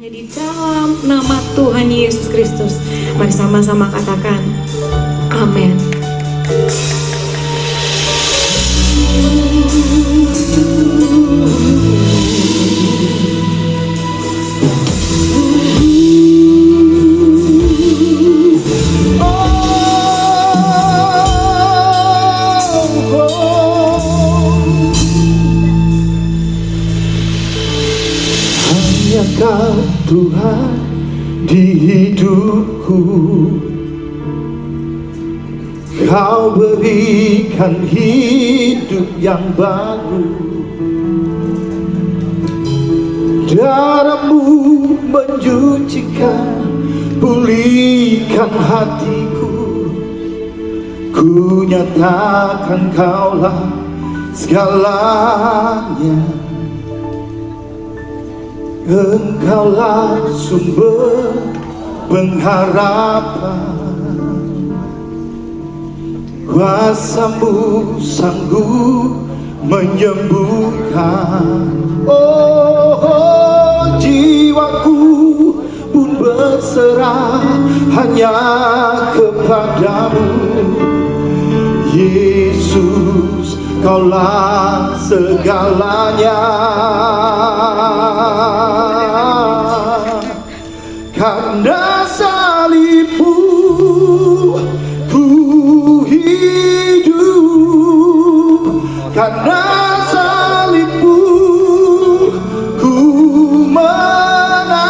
Di dalam nama Tuhan Yesus Kristus, mari sama-sama katakan amin. Kau Tuhan di hidupku, Kau berikan hidup yang baru. Darah-Mu mencucikan, pulihkan hatiku. Ku nyatakan Kaulah segalanya. Engkaulah sumber pengharapan, kuasa-Mu sanggup menyembuhkan. Oh, jiwaku pun berserah hanya kepadamu. Yesus, Kaulah segalanya. Karena salib-Mu ku hidup, karena salib-Mu ku menang.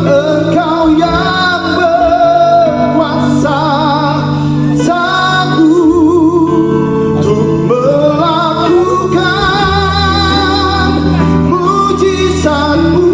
Engkau yang berkuasa sanggup untuk melakukan mujizat-Mu.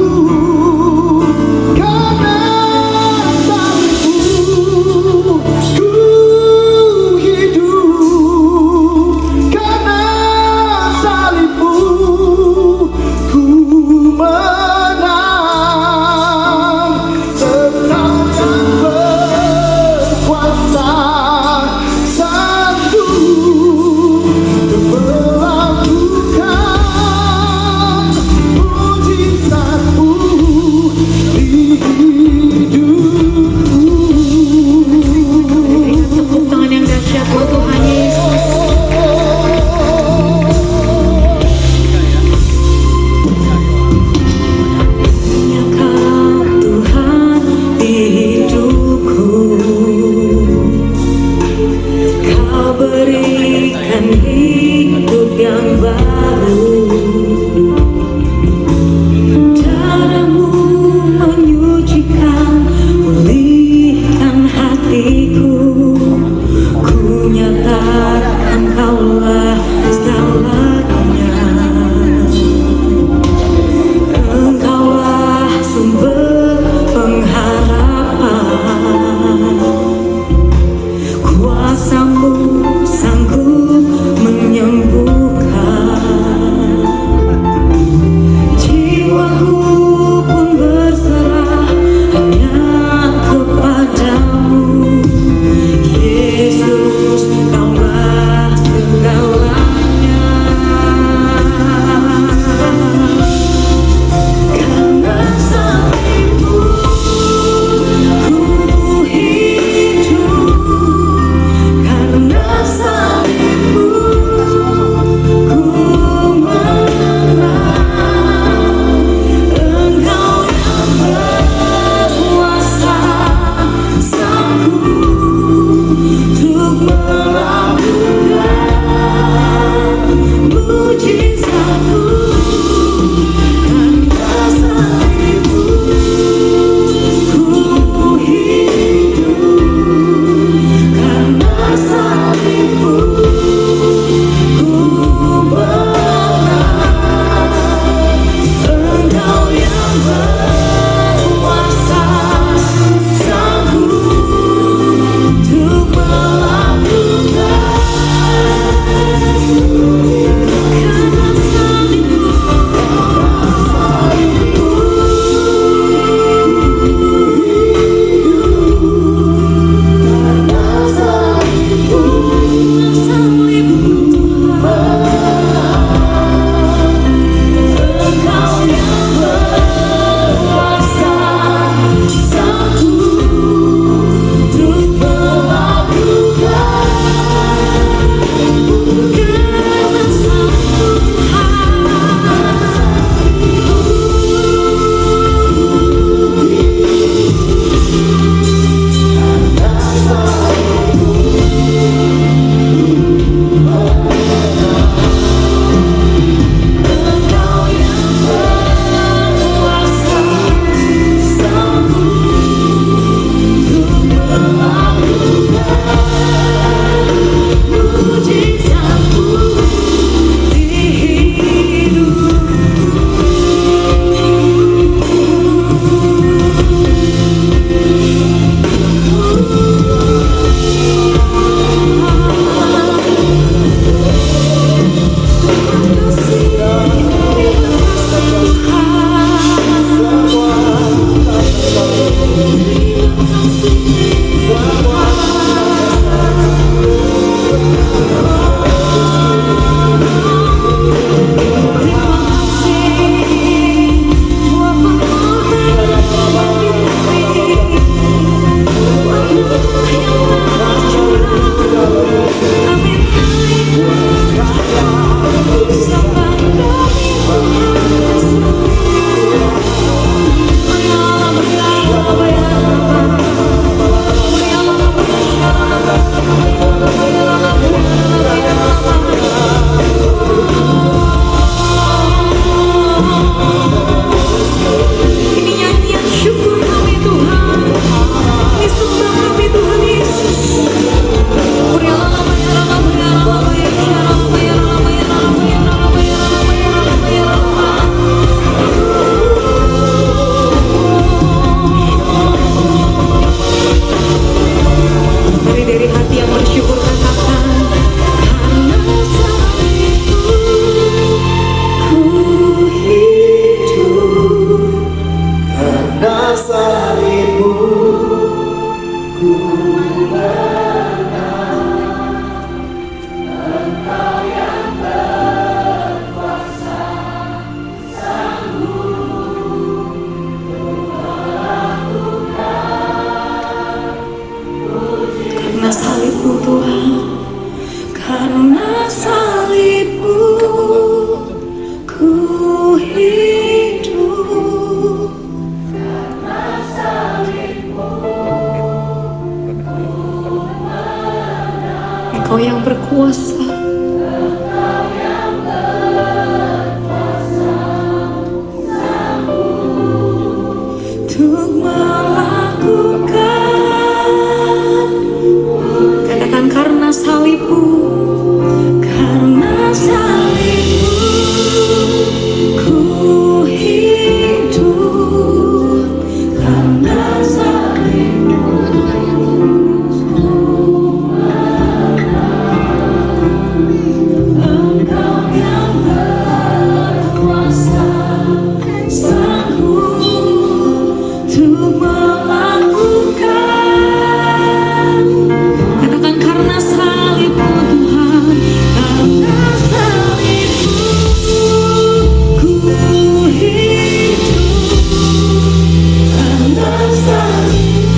berkuasa. Untuk melakukan, katakan karena salibmu, karena salibmu ku hidup, karena salibmu Engkau yang berkuasa, sanggup untuk melakukan. Katakan karena salibmu Tuhan, karena salibmu ku hidup, karena salibmu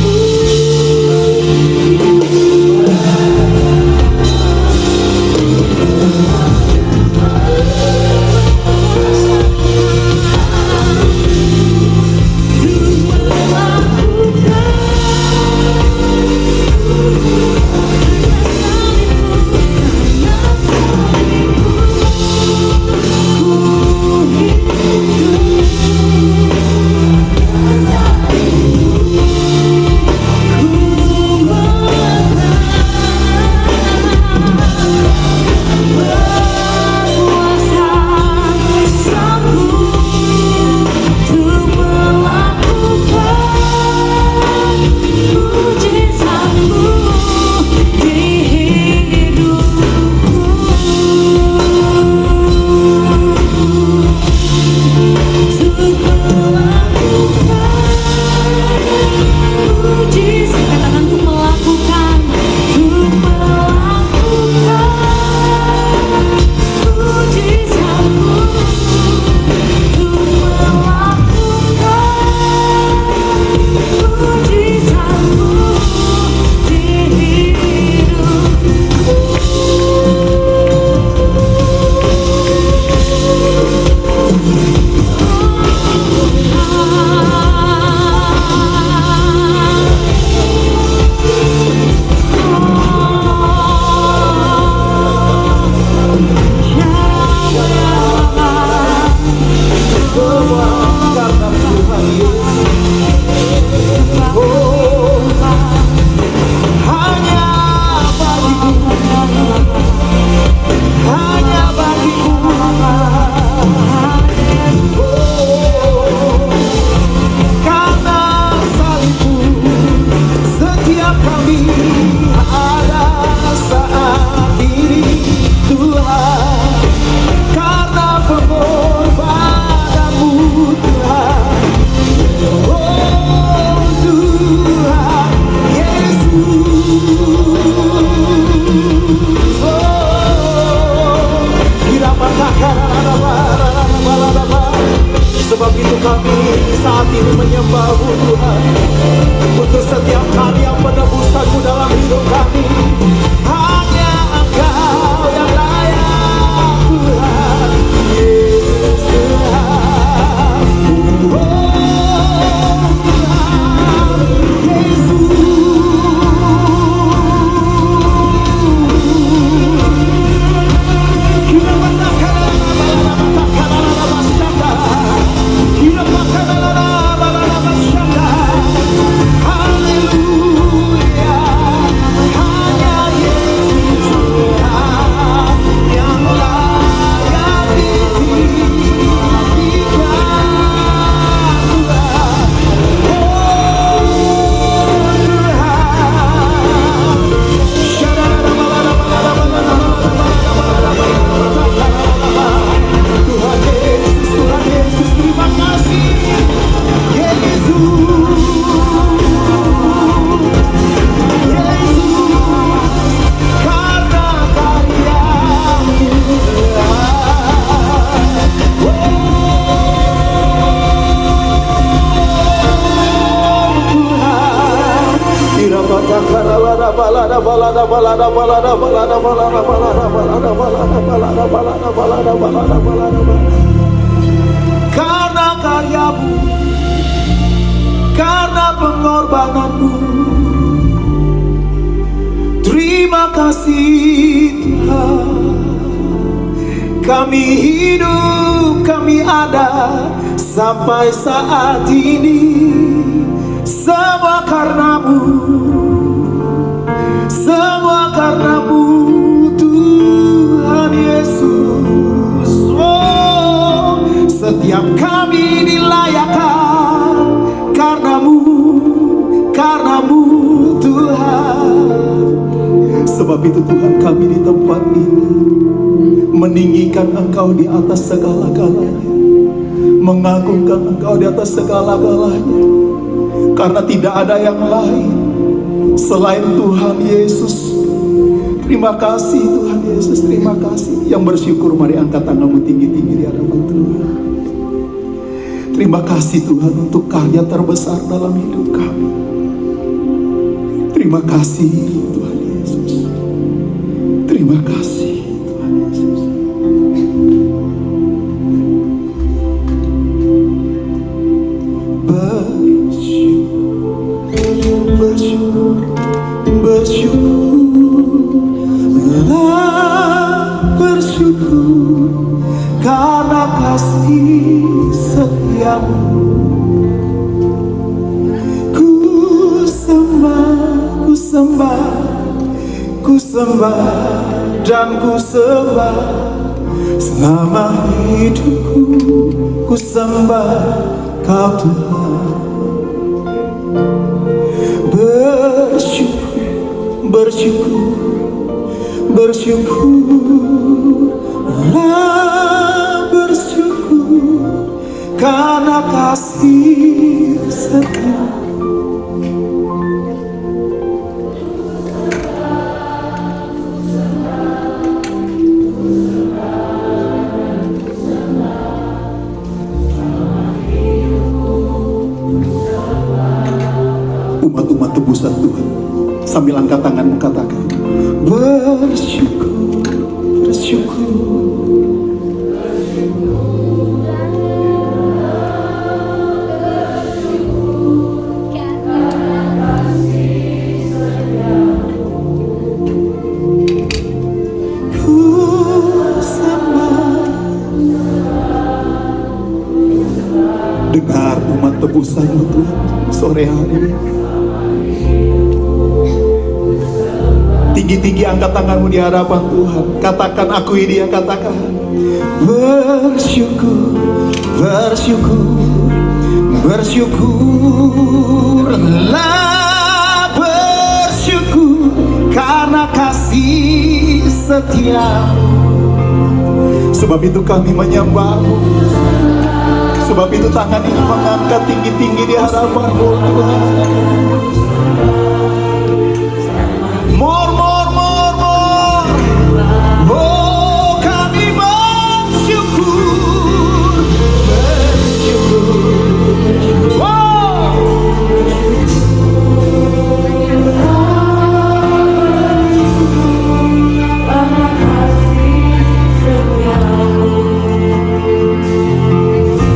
sebab itu kami saat ini menyembah-Mu Tuhan, untuk setiap karya penebusan-Mu dalam hidup kami. Hanya Engkau yang layak Tuhan, Yesus Tuhan. Oh Tuhan, Yesus. Karena karya-Mu, karena pengorbanan-Mu, terima kasih Kami hidup, kami ada sampai saat ini, semua karena-Mu, semua karena-Mu Tuhan Yesus. Oh, setiap kami dilayakan karena-Mu, karena-Mu Tuhan. Sebab itu Tuhan, kami di tempat ini meninggikan Engkau di atas segala-galanya, mengagungkan Engkau di atas segala-galanya, karena tidak ada yang lain selain Tuhan Yesus. Terima kasih Tuhan Yesus, terima kasih. Yang bersyukur mari angkat tanganmu tinggi-tinggi di hadapan Tuhan. Terima kasih Tuhan untuk karya terbesar dalam hidup kami. Terima kasih Tuhan Yesus. Terima kasih Tuhan Yesus. Bersyukur karena kasih setiamu. Ku sembah, ku sembah, ku sembah dan ku sembah selama hidupku. Ku sembah Kau Tuhan. Bersyukur, bersyukur, bersyukurlah, bersyukur karena kasih setia. Umat-umat tebusan Tuhan, sambil angkat tanganmu katakan, bersyukur, bersyukur. Ku sembah. Dengar umat tebusanmu Tuhan sore hari ini. Tinggi-tinggi angkat tanganmu di hadapan Tuhan. Katakan, akui Dia, katakan, bersyukur, bersyukur, bersyukurlah, bersyukur karena kasih setiamu. Sebab itu kami menyembah-Mu. Sebab itu tangan ini mengangkat tinggi-tinggi di hadapan-Mu Tuhan. More, more, more, more. Oh, kami bersyukur, bersyukur. Wow.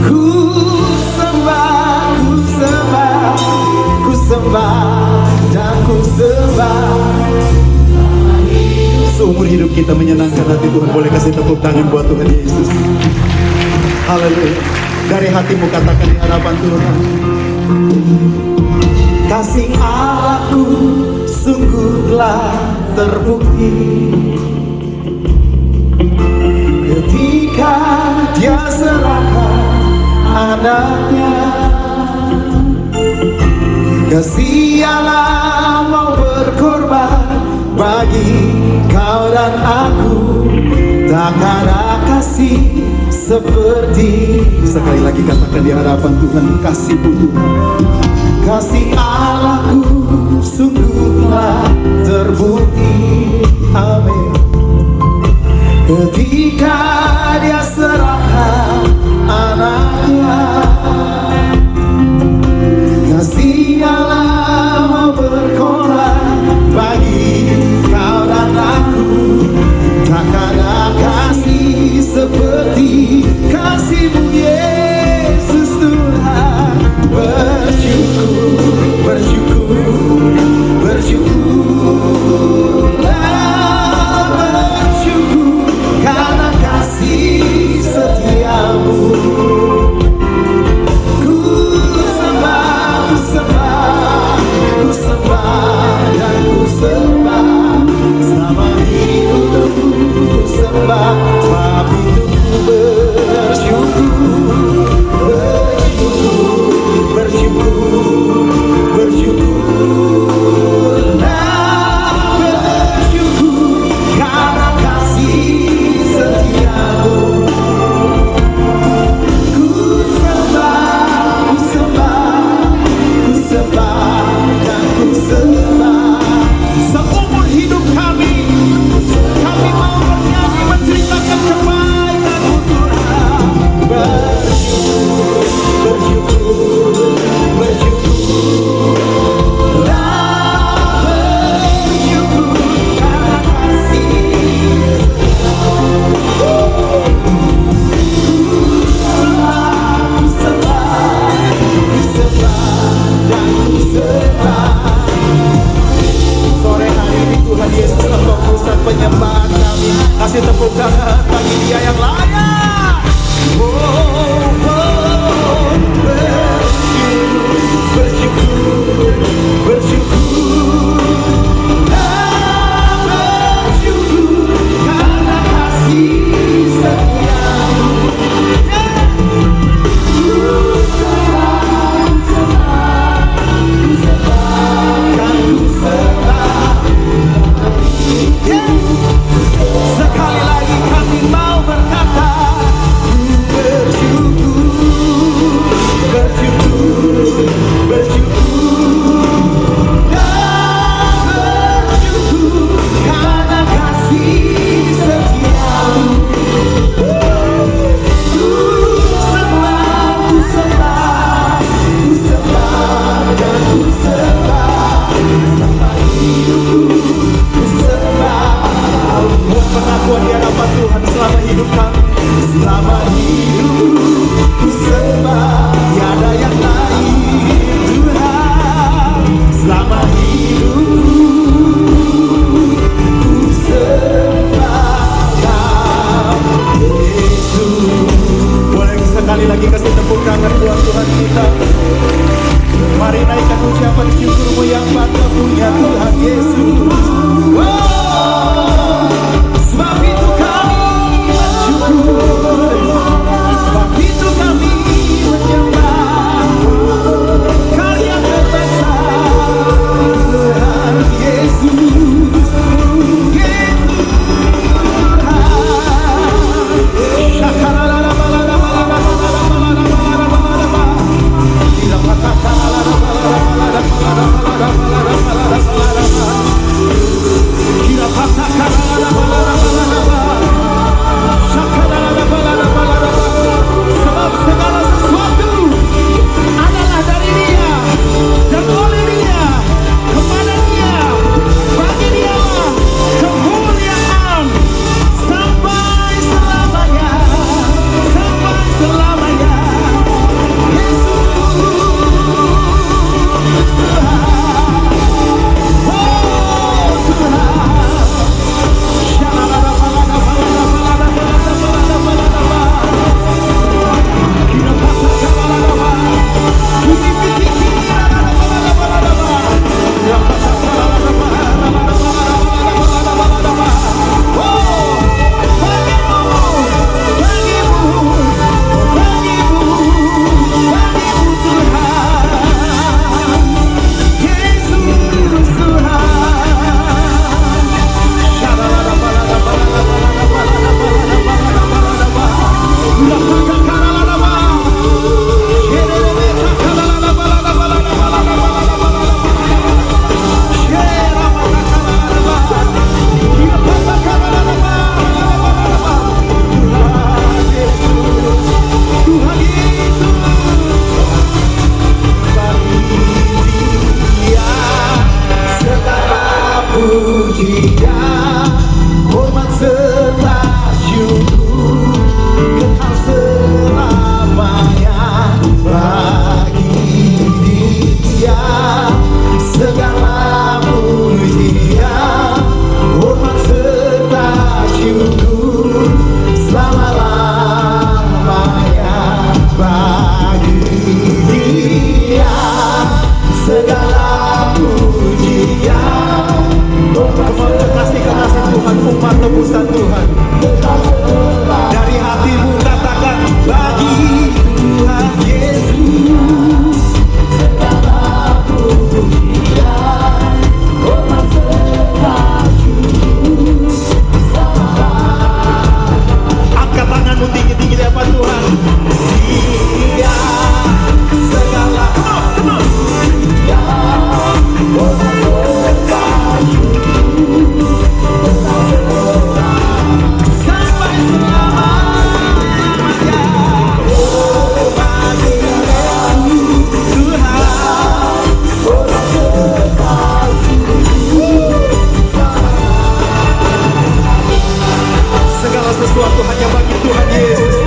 Ku sembah, ku sembah, ku sembah dan ku sembah. Seumur hidup kita menyenangkan hati Tuhan. Boleh kasih tepuk tangan buat Tuhan Yesus. Haleluya. Dari hatimu katakan di hadapan Tuhan, kasih Allahku sungguh telah terbukti ketika Dia serahkan anaknya. Kasih Allah mau berkorban bagi kau dan aku. Takkan ada kasih seperti. Sekali lagi katakan di hadapan Tuhan, kasih-Mu Tuhan. Kasih Allahku sungguh telah terbukti. Amin. Ketika Dia serahkan anaknya. Kasih Allah mau berkorban bagi kau dan aku. Takkan ada kasih seperti kasih-Mu Yesus Tuhan. Bersyukur, bersyukur, bersyukurlah, Pengakuan di hadapan Tuhan selama hidup kami, selama hidup ku sembah, tiada yang lain Tuhan. Selama hidup ku sembah Kau Yesus. Boleh sekali lagi kasih tepuk tangan buat Tuhan kita. Mari naikkan ucapan syukurmu yang bangga punya Tuhan Yesus. Sebab itu kami bersyukur, sebab itu kami menyembah karya terbesar Tuhan Yesus. Sebab segala sesuatu adalah dari Dia dan oleh Dia, kepada Dia, bagi Dia kemuliaan sampai selamanya, sampai selamanya. Yesus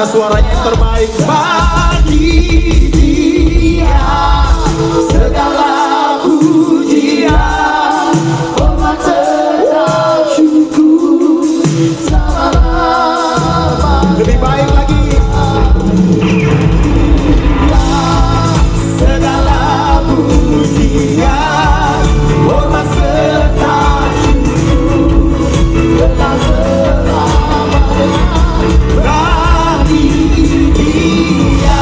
suaranya yang terbaik bagi Dia segala pujian, hormat serta syukur selama-lamanya. Lebih baik lagi. Segala pujian, hormat serta syukur selama-lamanya. Bagi Dia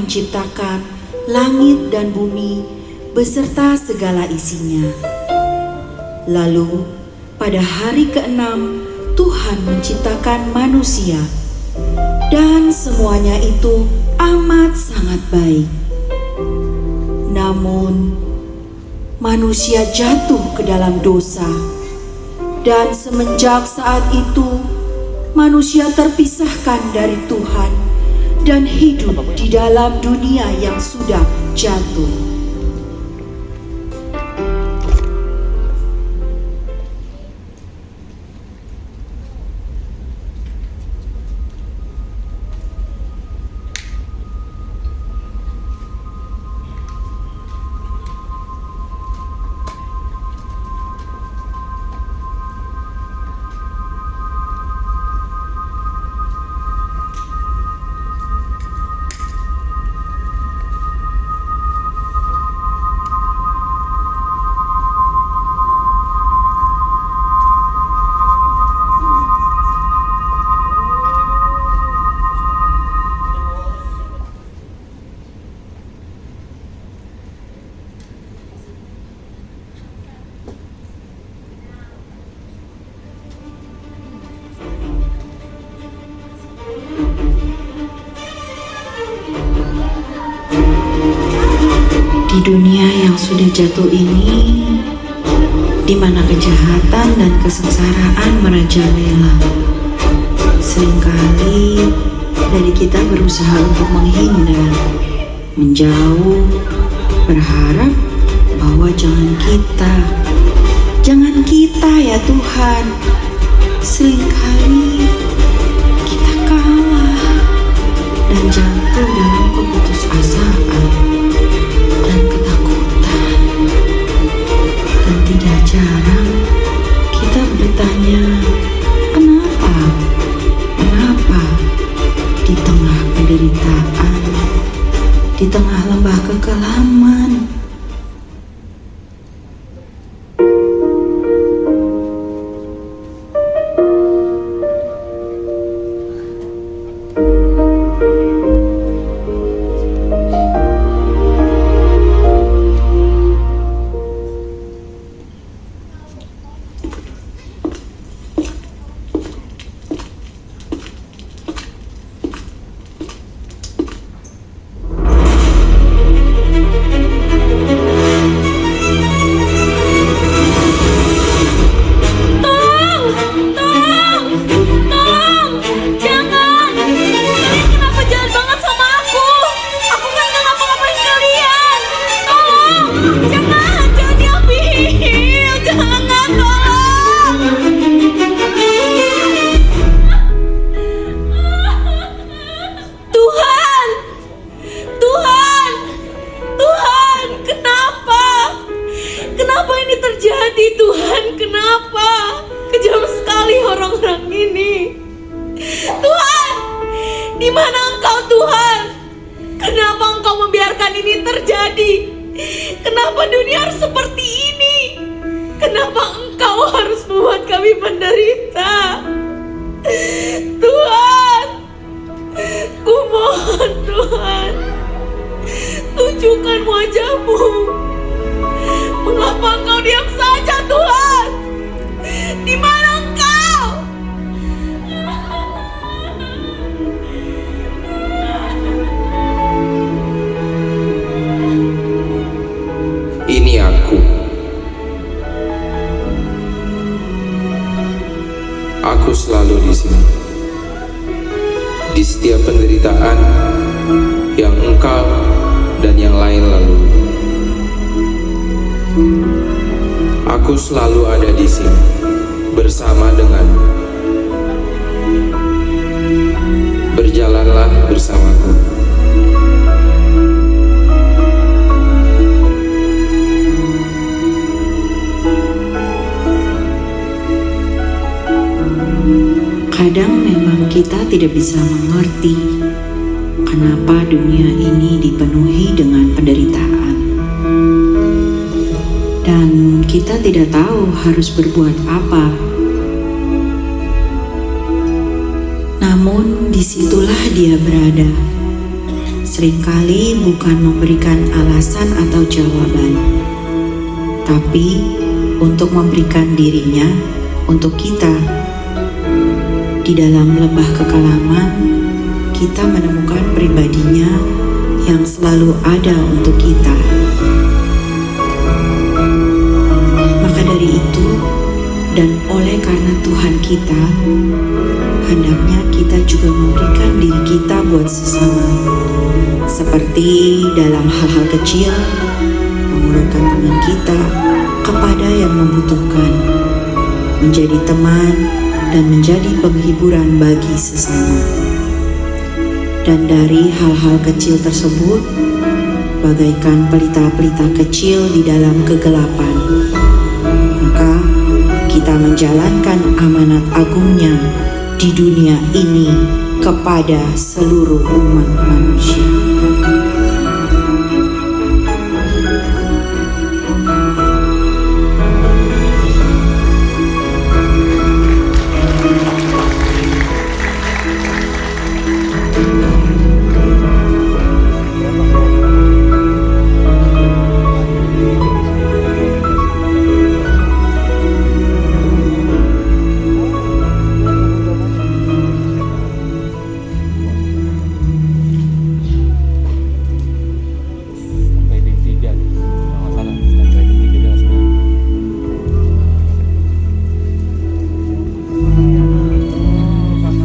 menciptakan langit dan bumi beserta segala isinya. Lalu pada hari ke-6 Tuhan menciptakan manusia, dan semuanya itu amat sangat baik. Namun manusia jatuh ke dalam dosa, dan semenjak saat itu manusia terpisahkan dari Tuhan dan hidup di dalam dunia yang sudah jatuh. Di dunia yang sudah jatuh ini, di mana kejahatan dan kesengsaraan merajalela, seringkali dari kita berusaha untuk menghindar, menjauh, berharap bahwa jangan kita ya Tuhan. Seringkali kita kalah dan jatuh dalam keputusasaan dan ketakutan. Dan tidak jarang kita bertanya, kenapa di tengah penderitaan, di tengah lembah kekelaman, di mana Engkau Tuhan? Kenapa Engkau membiarkan ini terjadi? Kenapa dunia harus seperti ini? Kenapa Engkau harus membuat kami menderita? Tuhan, kumohon Tuhan, tunjukkan wajah-Mu. Mengapa Engkau diam saja Tuhan? Di mana Engkau? Ini aku. Aku selalu di sini. Di setiap penderitaan yang engkau dan yang lain lalui. Aku selalu ada di sini bersama denganmu. Berjalanlah bersamaku. Kadang memang kita tidak bisa mengerti kenapa dunia ini dipenuhi dengan penderitaan. Dan kita tidak tahu harus berbuat apa. Namun disitulah Dia berada, seringkali bukan memberikan alasan atau jawaban, tapi untuk memberikan dirinya untuk kita. Di dalam lembah kekelaman, kita menemukan pribadinya yang selalu ada untuk kita. Maka dari itu, dan oleh karena Tuhan kita, hendaknya kita juga memberikan diri kita buat sesama. Seperti dalam hal-hal kecil, mengulurkan tangan kita kepada yang membutuhkan, menjadi teman dan menjadi penghiburan bagi sesama. Dan dari hal-hal kecil tersebut, bagaikan pelita-pelita kecil di dalam kegelapan, maka kita menjalankan amanat agungnya di dunia ini kepada seluruh umat manusia.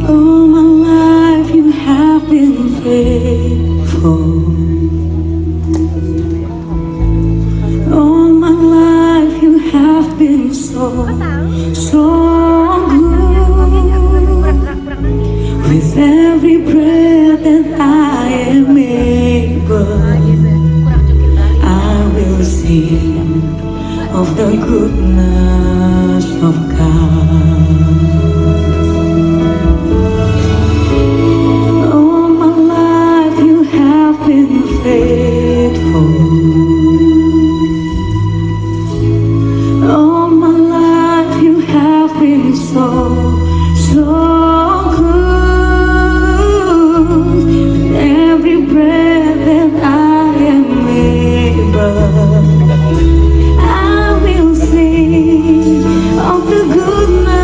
All my life you have been faithful. All my life you have been so good. With every breath that I am able, I will sing of the goodness of God. All my life you have been faithful. All my life you have been so good. With every breath that I am able, I will sing of the goodness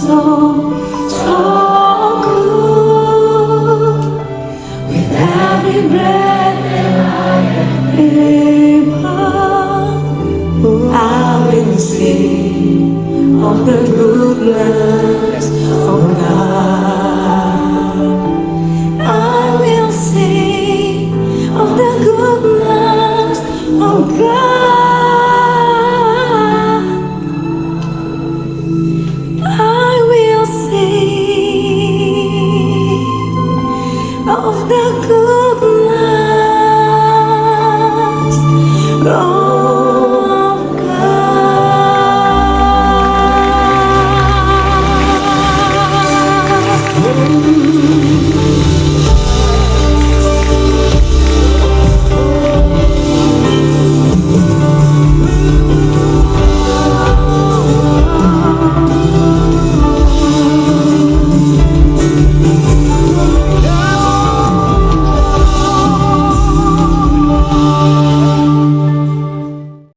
kuasa